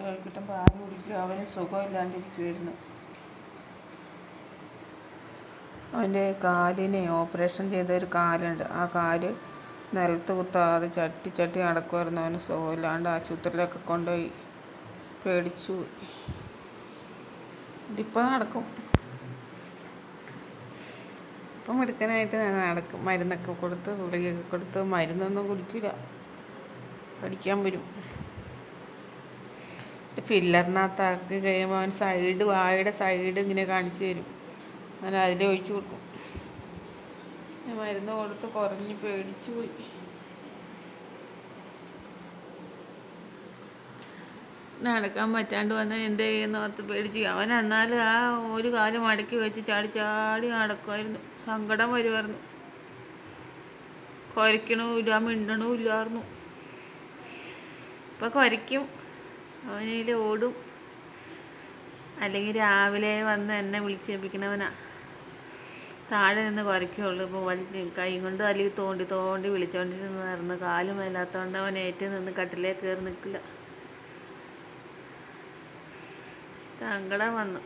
കോഴിക്കുട്ടൻ പാല് കുടിക്കുക. അവന് സുഖമില്ലാണ്ടിരിക്കുമായിരുന്നു. അവൻ്റെ കാലിന് ഓപ്പറേഷൻ ചെയ്തൊരു കാലുണ്ട്. ആ കാല് നിലത്ത് കുത്താതെ ചട്ടി നടക്കുമായിരുന്നു. അവന് സുഖമില്ലാണ്ട് ആശുപത്രിയിലൊക്കെ കൊണ്ടുപോയി. പേടിച്ചു. ഇതിപ്പോൾ നടക്കും. ഇപ്പം മിടുക്കനായിട്ട് നടക്കും. മരുന്നൊക്കെ കൊടുത്ത് ഗുളികയൊക്കെ കൊടുത്ത്. മരുന്നൊന്നും കുടിക്കില്ല, പഠിക്കാൻ വരും. ഫില്ലറിനകത്താക്കി കഴിയുമ്പോൾ അവൻ വായുടെ സൈഡ് ഇങ്ങനെ കാണിച്ചു തരും. അങ്ങനെ അതിൽ ഒഴിച്ചു കൊടുക്കും. മരുന്ന് കൊടുത്ത് കുറഞ്ഞ് പേടിച്ചു പോയി. നടക്കാൻ പറ്റാണ്ട് വന്നാൽ എന്ത് ചെയ്യുന്ന ഓർത്ത് പേടിച്ച്. അവൻ എന്നാലും ആ ഒരു കാല് മടക്കി വെച്ച് ചാടി നടക്കുമായിരുന്നു. സങ്കടം വരുമായിരുന്നു. കുരയ്ക്കണമില്ല, മിണ്ടണമില്ലായിരുന്നു. ഇപ്പം കുരയ്ക്കും, അവനിൽ ഓടും. അല്ലെങ്കിൽ രാവിലെ വന്ന് എന്നെ വിളിച്ചേൽപ്പിക്കണവനാ. താഴെ നിന്ന് കുരയ്ക്കുള്ളൂ. ഇപ്പോൾ കൈ കൊണ്ട് അല്ലെങ്കിൽ തോണ്ടി വിളിച്ചോണ്ടിരുന്നായിരുന്നു. കാല് മേലാത്തതുകൊണ്ട് അവൻ ഏറ്റു നിന്ന് കട്ടിലേ കയറി നിൽക്കില്ല. സങ്കടം വന്നു.